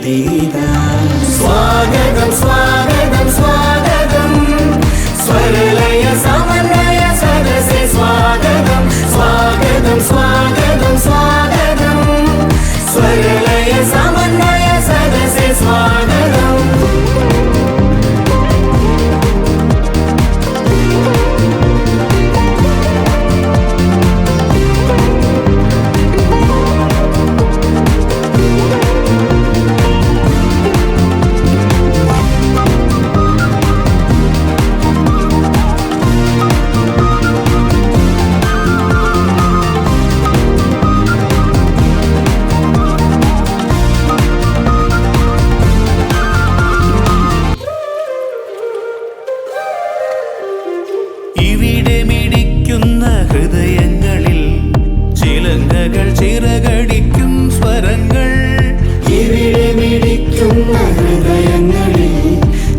വേദിയിതാ. സ്വാഗതം സ്വാഗതം സ്വാഗതം സ്വരലയ സമന്വയ സദസ്സേ സ്വാഗതം. സ്വാഗതം സ്വാഗതം സ്വാഗതം സ്വരലയ സമന്വയ സദസ്സേ സ്വാഗതം. ഇവിടെ മിടിക്കുന്ന ഹൃദയങ്ങളിൽ ചിലങ്കകൾ ചിറകടിക്കും സ്വരങ്ങൾ. ഇവിടെ മിടിക്കുന്ന ഹൃദയങ്ങളിൽ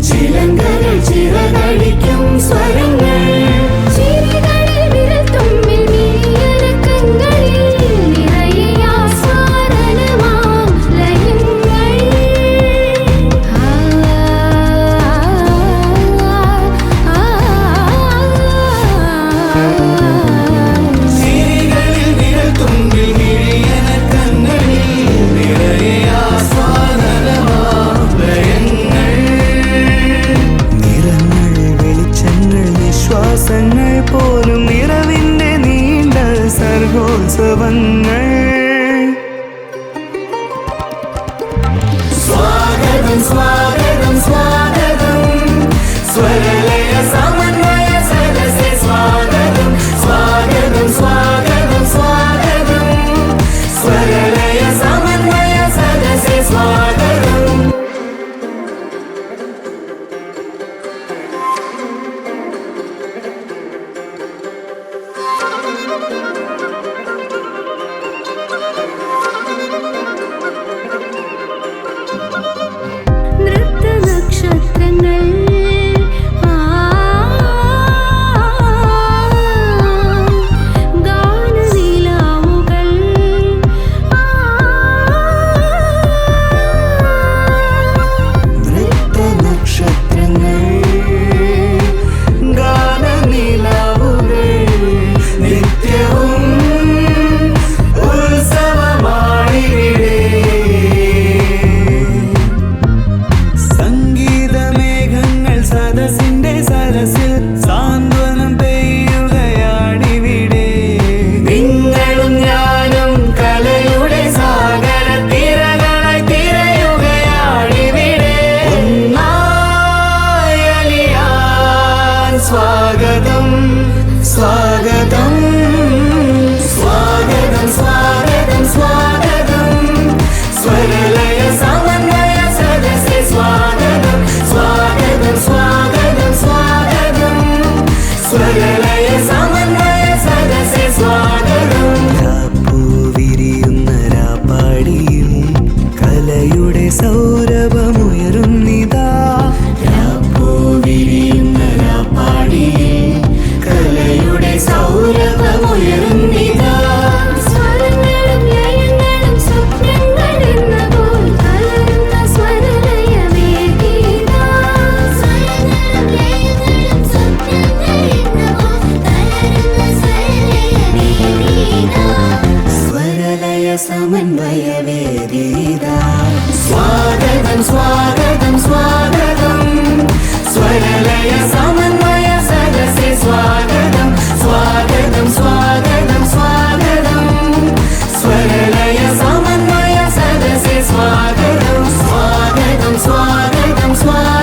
ചിലങ്കകൾ ചിറകടിക്കും സ്വരങ്ങൾ. പോലും നിറവിന്റെ നീണ്ട സർഗോത്സവങ്ങൾ. സ്വാഗതം സ്വാഗതം സ്വാഗതം സ്വരലയ സമന്വയ സദസ്സേ സ്വാഗതം. സ്വാഗതം സ്വാഗതം സ്വാഗതം സ്വരലയ സമന്വയ സദസ്സേ സ്വാഗതം. നൃത്തനക്ഷത്രങ്ങൾ ഗാനനിലാവുകൾ നൃത്തനക്ഷത്രങ്ങൾ ഗാനനിലാവുകൾ നിത്യവും ഉത്സവമാണിവിടെ. സംഗീതമേഘങ്ങൾ സദസ്സിന്റെ സരസിൽ സാന്ത്വനം പെയ്യുകയാണിവിടെ. നിങ്ങളും ഞാനും കലയുടെ സാഗര തിരകളായി തിരയുകയാണിവിടെ. ഒന്നായി അലിയാൻ സ്വാഗതം സ്വാഗതം സ്വാഗതം സ്വാഗതം സ്വാഗതം സ്വരലയ സമന്വയ സദസ്സേ സ്വാഗതം. സ്വാഗതം സ്വാഗതം സ്വാഗതം സ്വരലയ സമന്വയ സദസ്സേ സ്വാഗതം. വിരിയുന്ന രാപ്പാടിയിൽ കലയുടെ സൗരഭമുയരുന്നിതാ. വിരിയുന്ന രാപ്പാടിയിൽ കലയുടെ സൗരഭമുയരുന്നിതാ. സ്വരങ്ങളും ലയങ്ങളും സ്വപ്നങ്ങളെന്നപോൽ കലരുന്ന സ്വരലയ വേദിയിതാ. സ്വരങ്ങളും ലയങ്ങളും സ്വപ്നങ്ങളെന്നപോൽ കലരുന്ന സ്വരലയ വേദിയിതാ. സ്വരലയ സമന്വയ വേദിയിതാ. സ്വാഗതം സ്വാഗതം സ്വാഗതം സ്വരലയ സമന്വയ സദസ്സേ സ്വാഗതം. സ്വാഗതം സ്വാഗതം സ്വാഗതം സ്വരലയ സമന്വയ സദസ്സേ സ്വാഗതം. സ്വാഗതം സ്വാഗതം സ്വാഗതം